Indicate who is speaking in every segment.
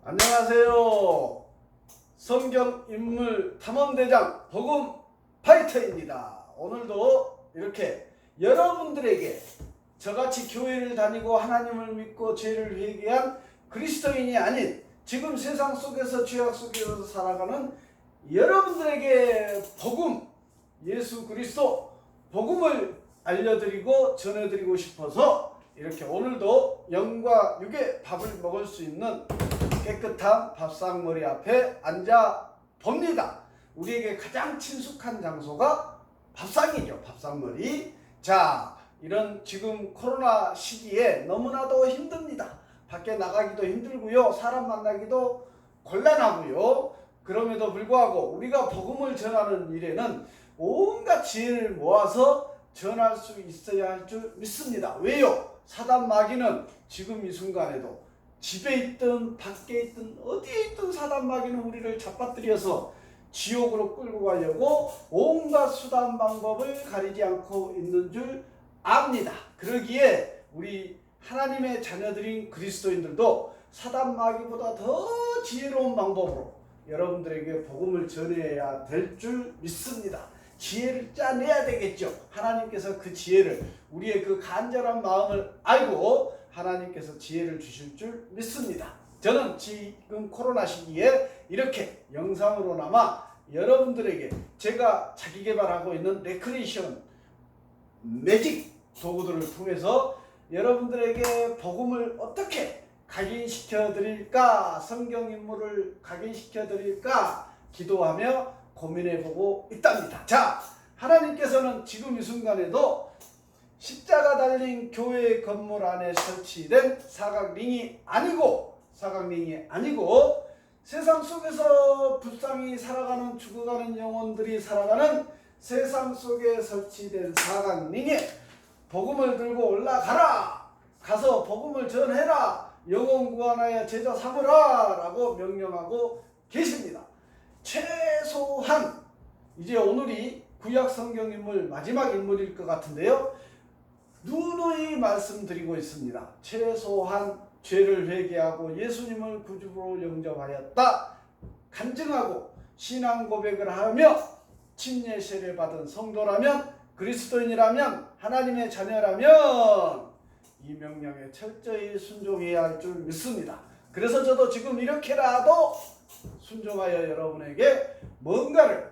Speaker 1: 안녕하세요. 성경 인물 탐험대장 복음 파이터입니다. 오늘도 이렇게 여러분들에게 저같이 교회를 다니고 하나님을 믿고 죄를 회개한 그리스도인이 아닌 지금 세상 속에서 죄악 속에서 살아가는 여러분들에게 복음, 예수 그리스도 복음을 알려드리고 전해드리고 싶어서 이렇게 오늘도 영과 육의 밥을 먹을 수 있는 깨끗한 밥상머리 앞에 앉아 봅니다. 우리에게 가장 친숙한 장소가 밥상이죠. 밥상머리. 자, 이런 지금 코로나 시기에 너무나도 힘듭니다. 밖에 나가기도 힘들고요. 사람 만나기도 곤란하고요. 그럼에도 불구하고 우리가 복음을 전하는 일에는 온갖 지혜를 모아서 전할 수 있어야 할 줄 믿습니다. 왜요? 사단 마귀는 지금 이 순간에도 집에 있든 밖에 있든 어디에 있든 사단 마귀는 우리를 잡아들여서 지옥으로 끌고 가려고 온갖 수단 방법을 가리지 않고 있는 줄 압니다. 그러기에 우리 하나님의 자녀들인 그리스도인들도 사단 마귀보다 더 지혜로운 방법으로 여러분들에게 복음을 전해야 될 줄 믿습니다. 지혜를 짜내야 되겠죠. 하나님께서 그 지혜를, 우리의 그 간절한 마음을 알고 하나님께서 지혜를 주실 줄 믿습니다. 저는 지금 코로나 시기에 이렇게 영상으로나마 여러분들에게 제가 자기 개발하고 있는 레크레이션 매직 도구들을 통해서 여러분들에게 복음을 어떻게 각인시켜 드릴까, 성경 인물을 각인시켜 드릴까 기도하며 고민해보고 있답니다. 자, 하나님께서는 지금 이 순간에도 십자가 달린 교회 건물 안에 설치된 사각링이 아니고 세상 속에서 불쌍히 살아가는 죽어가는 영혼들이 살아가는 세상 속에 설치된 사각링에 복음을 들고 올라가라, 가서 복음을 전해라, 영혼 구원하여 제자 삼으라 라고 명령하고 계십니다. 최소한 이제 오늘이 구약 성경 인물 마지막 인물일 것 같은데요, 누누이 말씀드리고 있습니다. 최소한 죄를 회개하고 예수님을 구주로 영접하였다 간증하고 신앙 고백을 하며 침례 세례 받은 성도라면, 그리스도인이라면, 하나님의 자녀라면 이 명령에 철저히 순종해야 할 줄 믿습니다. 그래서 저도 지금 이렇게라도 순종하여 여러분에게 뭔가를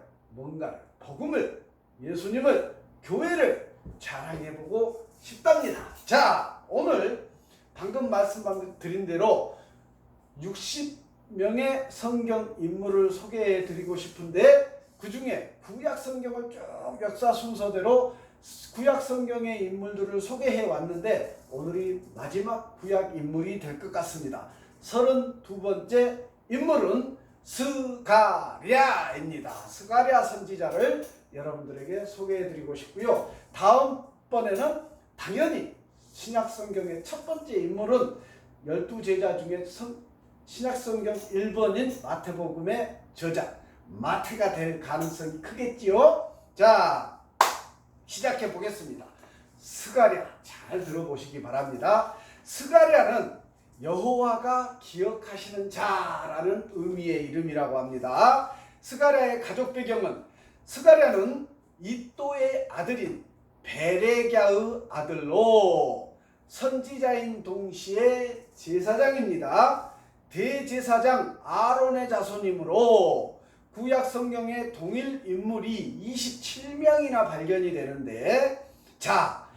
Speaker 1: 복음을, 예수님을, 교회를 자랑해보고 싶답니다. 자, 오늘 방금 말씀드린 대로 60명의 성경 인물을 소개해 드리고 싶은데, 그 중에 구약 성경을 쭉 역사 순서대로 구약 성경의 인물들을 소개해 왔는데 오늘이 마지막 구약 인물이 될 것 같습니다. 32번째 인물은 스가랴입니다. 스가랴 선지자를 여러분들에게 소개해 드리고 싶고요. 다음번에는 당연히 신약성경의 첫 번째 인물은 12제자 중에 신약성경 1번인 마태복음의 저자 마태가 될 가능성이 크겠지요. 자, 시작해 보겠습니다. 스가랴 잘 들어보시기 바랍니다. 스가랴는 여호와가 기억하시는 자라는 의미의 이름이라고 합니다. 스가랴의 가족 배경은, 스가랴는 이또의 아들인 베레갸의 아들로 선지자인 동시에 제사장입니다. 대제사장 아론의 자손이므로 구약 성경의 동일 인물이 27명이나 발견이 되는데, 자,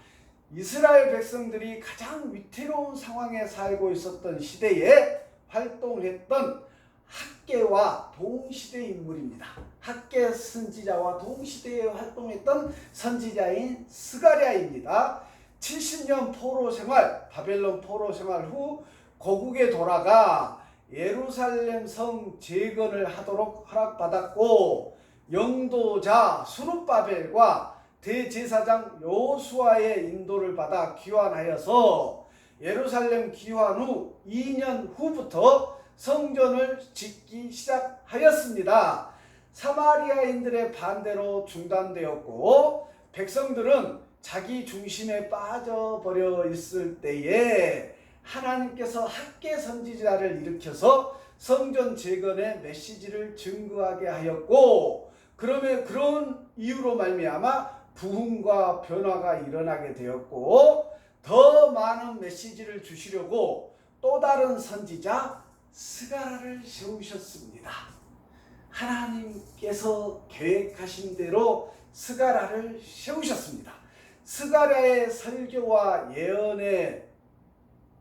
Speaker 1: 이스라엘 백성들이 가장 위태로운 상황에 살고 있었던 시대에 활동했던 학계와 동시대 인물입니다. 학계 선지자와 동시대에 활동했던 선지자인 스가랴입니다. 70년 포로 생활, 바벨론 포로 생활 후 고국에 돌아가 예루살렘 성 재건을 하도록 허락받았고, 영도자 스룹바벨과 대제사장 여호수아의 인도를 받아 귀환하여서 예루살렘 귀환 후 2년 후부터 성전을 짓기 시작하였습니다. 사마리아인들의 반대로 중단되었고 백성들은 자기 중심에 빠져버려 있을 때에 하나님께서 학계 선지자를 일으켜서 성전 재건의 메시지를 증거하게 하였고, 그러면 그런 이유로 말미암아 부흥과 변화가 일어나게 되었고, 더 많은 메시지를 주시려고 또 다른 선지자 스가랴를 세우셨습니다. 하나님께서 계획하신 대로 스가랴를 세우셨습니다. 스가랴의 설교와 예언의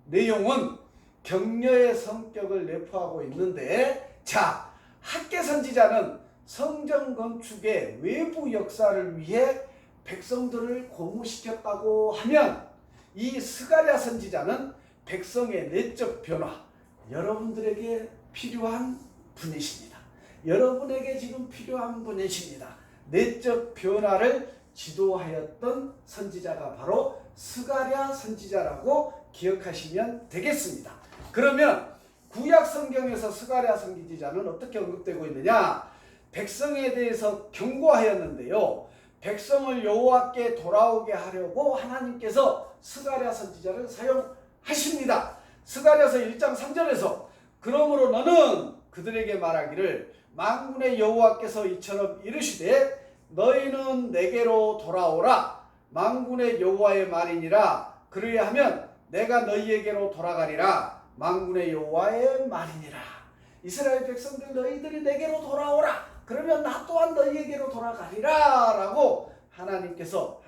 Speaker 1: 내용은 격려의 성격을 내포하고 있는데, 자, 학개 선지자는 성전 건축의 외부 역사를 위해 백성들을 고무시켰다고 하면, 이 스가랴 선지자는 백성의 내적 변화, 여러분들에게 필요한 분이십니다. 여러분에게 지금 필요한 분이십니다. 내적 변화를 지도하였던 선지자가 바로 스가랴 선지자라고 기억하시면 되겠습니다. 그러면 구약 성경에서 스가랴 선지자는 어떻게 언급되고 있느냐? 백성에 대해서 경고하였는데요, 백성을 여호와께 돌아오게 하려고 하나님께서 스가랴 선지자를 사용하십니다. 스가랴서 1장 3절에서 그러므로 너는 그들에게 말하기를 만군의 여호와께서 이처럼 이르시되 너희는 내게로 돌아오라. 만군의 여호와의 말이니라. 그리하면 내가 너희에게로 돌아가리라. 만군의 여호와의 말이니라. 이스라엘 백성들, 너희들이 내게로 돌아오라. 그러면 나 또한 너희에게로 돌아가리라 라고 하나님께서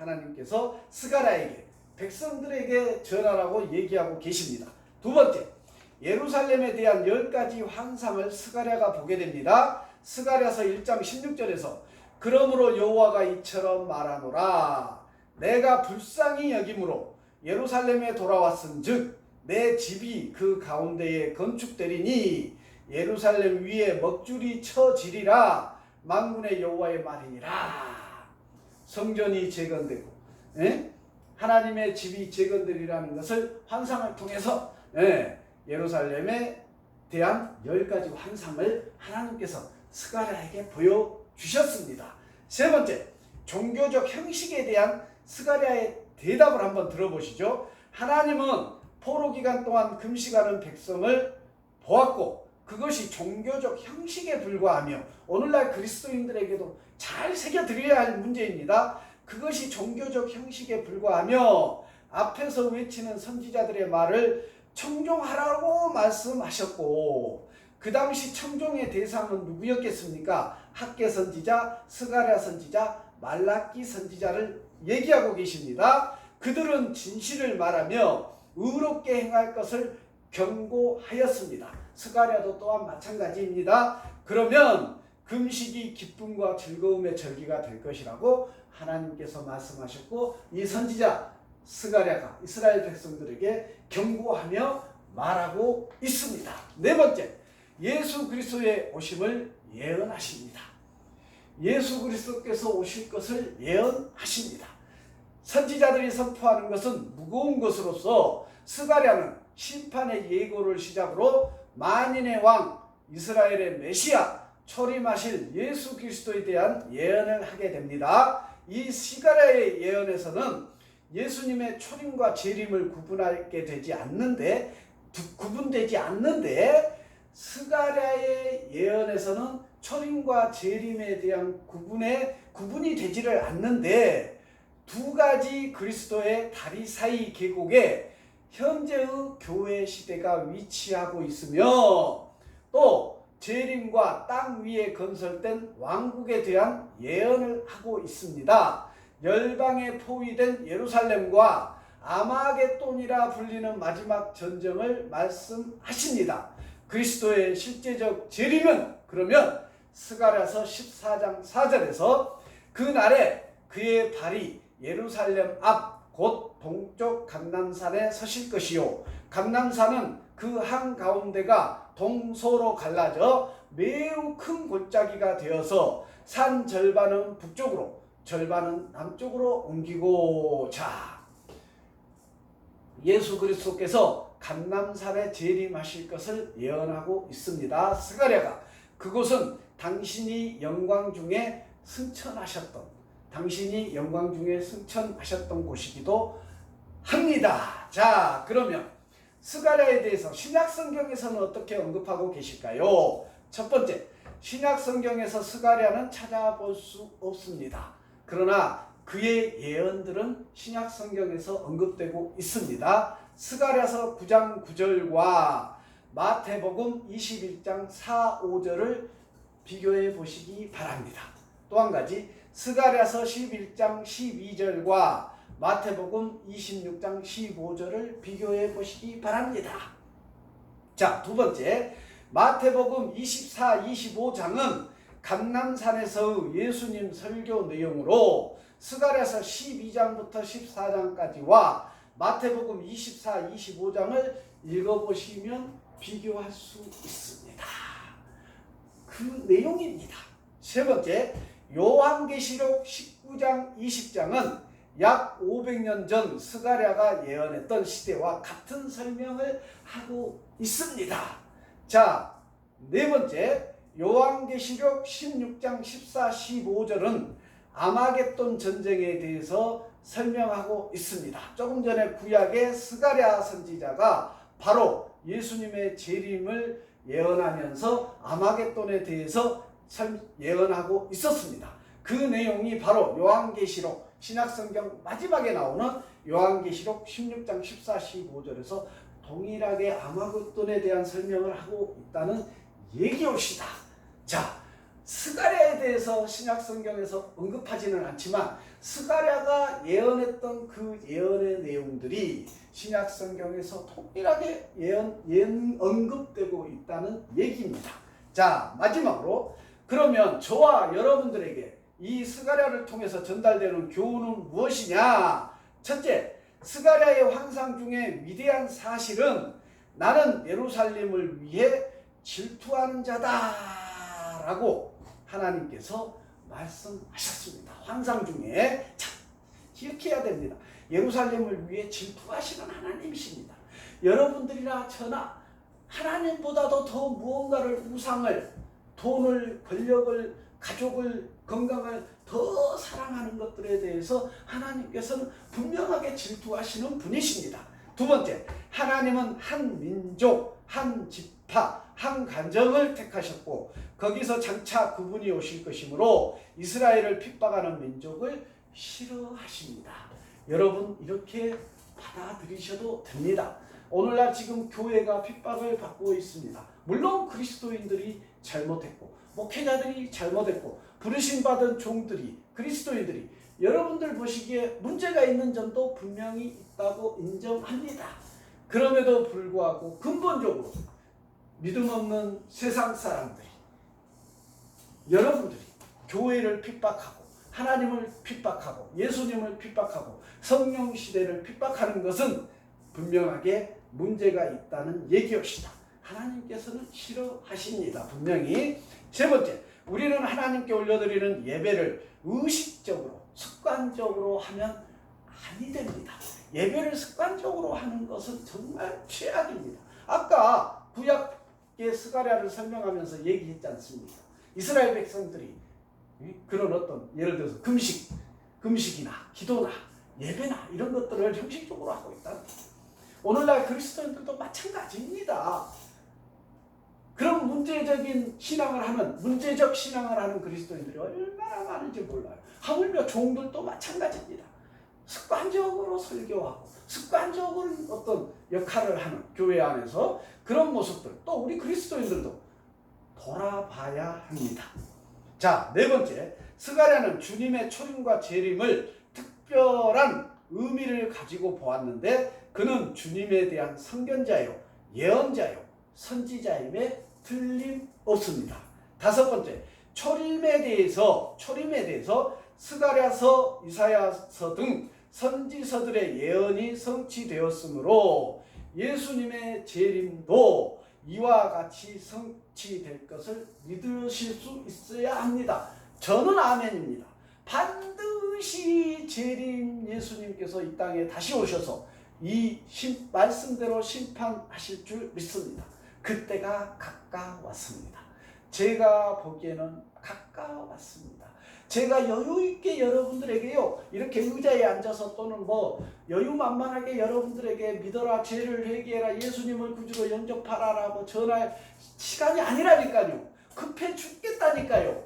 Speaker 1: 스가랴에게, 백성들에게 전하라고 얘기하고 계십니다. 두 번째, 예루살렘에 대한 10가지 환상을 스가랴가 보게 됩니다. 스가랴서 1장 16절에서 그러므로 여호와가 이처럼 말하노라. 내가 불쌍히 여김으로 예루살렘에 돌아왔은즉 내 집이 그 가운데에 건축되리니 예루살렘 위에 먹줄이 쳐지리라. 만군의 여호와의 말이니라. 성전이 재건되고 하나님의 집이 재건되리라는 것을 환상을 통해서 예루살렘에 대한 10가지 환상을 하나님께서 스가랴에게 보여주셨습니다. 세 번째, 종교적 형식에 대한 스가랴의 대답을 한번 들어보시죠. 하나님은 포로 기간 동안 금식하는 백성을 보았고 그것이 종교적 형식에 불과하며, 오늘날 그리스도인들에게도 잘 새겨드려야 할 문제입니다. 그것이 종교적 형식에 불과하며 앞에서 외치는 선지자들의 말을 청종하라고 말씀하셨고, 그 당시 청종의 대상은 누구였겠습니까? 학개 선지자, 스가랴 선지자, 말라기 선지자를 얘기하고 계십니다. 그들은 진실을 말하며 의롭게 행할 것을 경고하였습니다. 스가랴도 또한 마찬가지입니다. 그러면 금식이 기쁨과 즐거움의 절기가 될 것이라고 하나님께서 말씀하셨고, 이 선지자 스가랴가 이스라엘 백성들에게 경고하며 말하고 있습니다. 네 번째, 예수 그리스도의 오심을 예언하십니다. 예수 그리스도께서 오실 것을 예언하십니다. 선지자들이 선포하는 것은 무거운 것으로서 스가랴는 심판의 예고를 시작으로 만인의 왕, 이스라엘의 메시아, 초림하실 예수 그리스도에 대한 예언을 하게 됩니다. 이 스가랴의 예언에서는 예수님의 초림과 재림을 구분되지 않는데 스가랴의 예언에서는 초림과 재림에 대한 구분이 되지를 않는데, 두 가지 그리스도의 다리 사이 계곡에 현재의 교회 시대가 위치하고 있으며, 또 재림과 땅 위에 건설된 왕국에 대한 예언을 하고 있습니다. 열방에 포위된 예루살렘과 아마겟돈이라 불리는 마지막 전쟁을 말씀하십니다. 그리스도의 실제적 재림은 그러면 스가랴서 14장 4절에서 그날에 그의 발이 예루살렘 앞 곧 동쪽 감람산에 서실 것이요, 감람산은 그 한가운데가 동서로 갈라져 매우 큰 골짜기가 되어서 산 절반은 북쪽으로 절반은 남쪽으로 옮기고. 자, 예수 그리스도께서 감람산에 재림하실 것을 예언하고 있습니다. 스가랴가 그곳은 당신이 영광 중에 승천하셨던 곳이기도 합니다. 자, 그러면 스가랴에 대해서 신약 성경에서는 어떻게 언급하고 계실까요? 첫 번째, 신약 성경에서 스가랴는 찾아볼 수 없습니다. 그러나 그의 예언들은 신약 성경에서 언급되고 있습니다. 스가랴서 9장 9절과 마태복음 21장 4, 5절을 비교해 보시기 바랍니다. 또 한 가지, 스가랴서 11장 12절과 마태복음 26장 15절을 비교해 보시기 바랍니다. 자, 두 번째, 마태복음 24, 25장은 감람산에서의 예수님 설교 내용으로 스가랴서 12장부터 14장까지와 마태복음 24, 25장을 읽어보시면 비교할 수 있습니다. 그 내용입니다. 세 번째, 요한계시록 19장, 20장은 약 500년 전 스가랴가 예언했던 시대와 같은 설명을 하고 있습니다. 자, 네 번째, 요한계시록 16장 14, 15절은 아마겟돈 전쟁에 대해서 설명하고 있습니다. 조금 전에 구약의 스가랴 선지자가 바로 예수님의 재림을 예언하면서 아마겟돈에 대해서 예언하고 있었습니다. 그 내용이 바로 요한계시록 신약성경 마지막에 나오는 요한계시록 16장 14, 15절에서 동일하게 아마겟돈에 대한 설명을 하고 있다는 얘기옵시다. 자, 스가랴에 대해서 신약성경에서 언급하지는 않지만 스가랴가 예언했던 그 예언의 내용들이 신약성경에서 동일하게 언급되고 있다는 얘기입니다. 자, 마지막으로 그러면 저와 여러분들에게 이 스가랴를 통해서 전달되는 교훈은 무엇이냐? 첫째, 스가랴의 환상 중에 위대한 사실은 나는 예루살렘을 위해 질투하는 자다라고 하나님께서 말씀하셨습니다. 환상 중에 참 기억해야 됩니다. 예루살렘을 위해 질투하시는 하나님이십니다. 여러분들이나 저나 하나님보다도 더 무언가를, 우상을, 돈을, 권력을, 가족을, 건강을 더 사랑하는 것들에 대해서 하나님께서는 분명하게 질투하시는 분이십니다. 두 번째, 하나님은 한 민족, 한 지파, 한 가정을 택하셨고 거기서 장차 그분이 오실 것이므로 이스라엘을 핍박하는 민족을 싫어하십니다. 여러분, 이렇게 받아들이셔도 됩니다. 오늘날 지금 교회가 핍박을 받고 있습니다. 물론 그리스도인들이 잘못했고 목회자들이 잘못했고 부르심받은 종들이, 그리스도인들이 여러분들 보시기에 문제가 있는 점도 분명히 있다고 인정합니다. 그럼에도 불구하고 근본적으로 믿음 없는 세상 사람들이, 여러분들이 교회를 핍박하고 하나님을 핍박하고 예수님을 핍박하고 성령 시대를 핍박하는 것은 분명하게 문제가 있다는 얘기였습니다. 하나님께서는 싫어하십니다. 분명히. 세 번째, 우리는 하나님께 올려드리는 예배를 의식적으로, 습관적으로 하면 아니 됩니다. 예배를 습관적으로 하는 것은 정말 최악입니다. 아까 구약의 스가랴를 설명하면서 얘기했지 않습니까? 이스라엘 백성들이 그런 어떤 예를 들어서 금식이나 기도나 예배나 이런 것들을 형식적으로 하고 있다. 오늘날 그리스도인들도 마찬가지입니다. 그런 문제적인 신앙을 하는, 문제적 신앙을 하는 그리스도인들이 얼마나 많은지 몰라요. 하물며 종들도 마찬가지입니다. 습관적으로 설교하고 습관적으로 어떤 역할을 하는 교회 안에서 그런 모습들, 또 우리 그리스도인들도 돌아봐야 합니다. 자, 네 번째, 스가랴는 주님의 초림과 재림을 특별한 의미를 가지고 보았는데 그는 주님에 대한 선견자요, 예언자요, 선지자임에 틀림없습니다. 다섯 번째, 초림에 대해서 스가랴서, 이사야서 등 선지서들의 예언이 성취되었으므로 예수님의 재림도 이와 같이 성취될 것을 믿으실 수 있어야 합니다. 저는 아멘입니다. 반드시 재림 예수님께서 이 땅에 다시 오셔서 이 말씀대로 심판하실 줄 믿습니다. 그때가 가까웠습니다. 제가 보기에는 가까웠습니다. 제가 여유있게 여러분들에게요, 이렇게 의자에 앉아서 또는 뭐 여유만만하게 여러분들에게 믿어라, 죄를 회개해라, 예수님을 구주로 영접하라라고 전할 시간이 아니라니까요. 급해 죽겠다니까요.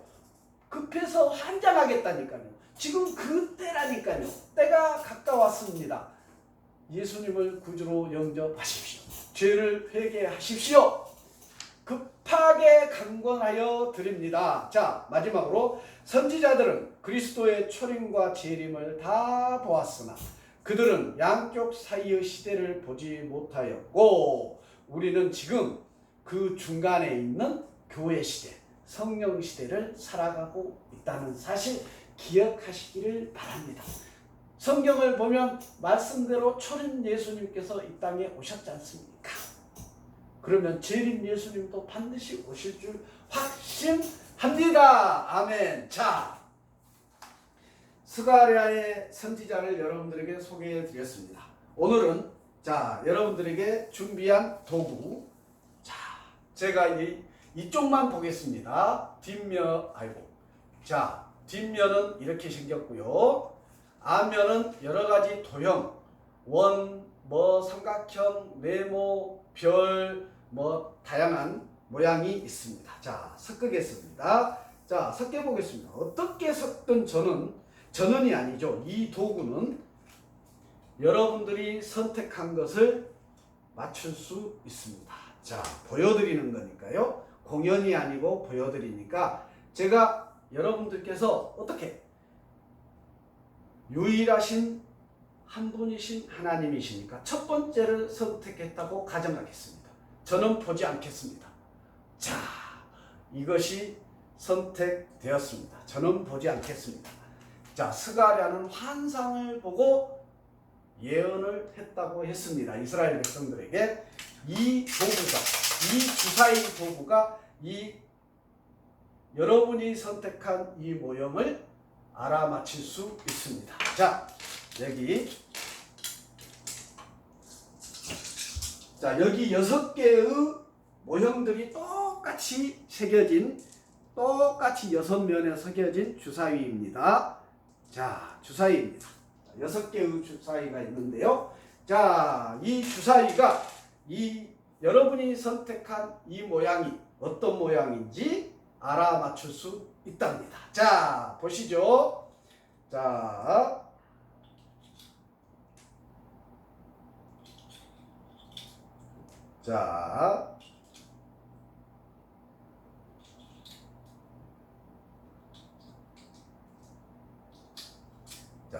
Speaker 1: 급해서 환장하겠다니까요. 지금 그때라니까요. 때가 가까웠습니다. 예수님을 구주로 영접하십시오. 죄를 회개하십시오. 급하게 강권하여 드립니다. 자, 마지막으로 선지자들은 그리스도의 초림과 재림을 다 보았으나 그들은 양쪽 사이의 시대를 보지 못하였고, 우리는 지금 그 중간에 있는 교회 시대, 성령 시대를 살아가고 있다는 사실 기억하시기를 바랍니다. 성경을 보면 말씀대로 초림 예수님께서 이 땅에 오셨지 않습니까? 그러면 재림 예수님도 반드시 오실 줄 확신합니다. 아멘. 자, 스가랴의 선지자를 여러분들에게 소개해 드렸습니다. 오늘은 자, 여러분들에게 준비한 도구, 자, 제가 이쪽만 보겠습니다. 자, 뒷면은 이렇게 생겼고요. 앞면은 여러 가지 도형, 원, 삼각형, 네모, 별, 다양한 모양이 있습니다. 자, 섞겠습니다. 자, 섞여 보겠습니다. 어떻게 섞든 저는이 아니죠. 이 도구는 여러분들이 선택한 것을 맞출 수 있습니다. 자, 보여드리는 거니까요. 공연이 아니고 보여드리니까 제가 여러분들께서 어떻게 유일하신 한 분이신 하나님이시니까 첫 번째를 선택했다고 가정하겠습니다. 저는 보지 않겠습니다. 자, 이것이 선택되었습니다. 저는 보지 않겠습니다. 자, 스가랴는 환상을 보고 예언을 했다고 했습니다. 이스라엘 백성들에게 이 주사위 도구가 여러분이 선택한 이 모형을 알아맞힐 수 있습니다. 자, 여기 6개의 모형들이 똑같이 6면에 새겨진 주사위입니다. 자, 주사위입니다. 6개의 주사위가 있는데요. 자, 이 주사위가 여러분이 선택한 이 모양이 어떤 모양인지 알아맞힐 수 있답니다. 자, 보시죠. 자,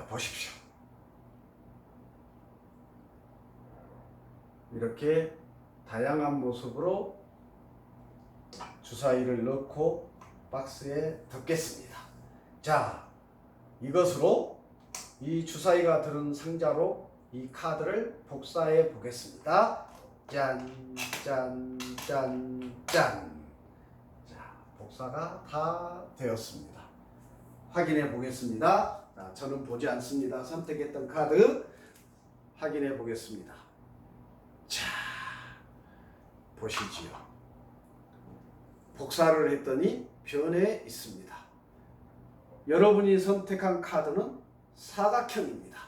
Speaker 1: 보십시오. 이렇게 다양한 모습으로 주사위를 넣고 박스에 덮겠습니다. 자, 이것으로 이 주사위가 들은 상자로 이 카드를 복사해 보겠습니다. 짠, 짠, 짠, 짠. 자, 복사가 다 되었습니다. 확인해 보겠습니다. 자, 저는 보지 않습니다. 선택했던 카드 확인해 보겠습니다. 자, 보시지요. 복사를 했더니 변해 있습니다. 여러분이 선택한 카드는 사각형입니다.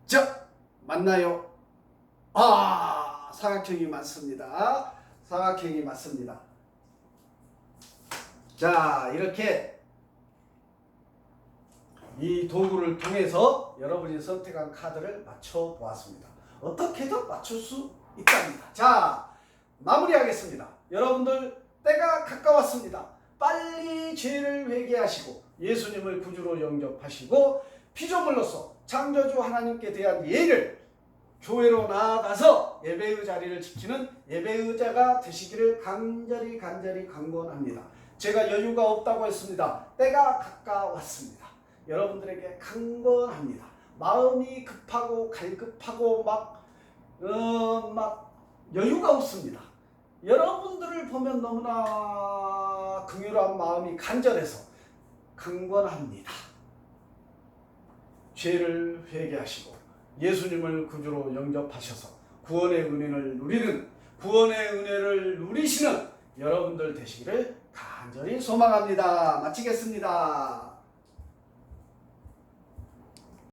Speaker 1: 자, 맞나요? 아, 사각형이 맞습니다. 사각형이 맞습니다. 자, 이렇게 이 도구를 통해서 여러분이 선택한 카드를 맞춰 보았습니다. 어떻게든 맞출 수 있답니다. 자, 마무리하겠습니다. 여러분들 때가 가까웠습니다. 빨리 죄를 회개하시고 예수님을 구주로 영접하시고 피조물로서 창조주 하나님께 대한 예를 교회로 나아가서 예배의 자리를 지키는 예배의 자가 되시기를 간절히 강권합니다. 제가 여유가 없다고 했습니다. 때가 가까웠습니다. 여러분들에게 강권합니다. 마음이 급하고 갈급하고 막 여유가 없습니다. 여러분들을 보면 너무나 긍휼한 마음이 간절해서 강권합니다. 죄를 회개하시고 예수님을 구주로 영접하셔서 구원의 은혜를 누리시는 여러분들 되시기를 간절히 소망합니다. 마치겠습니다.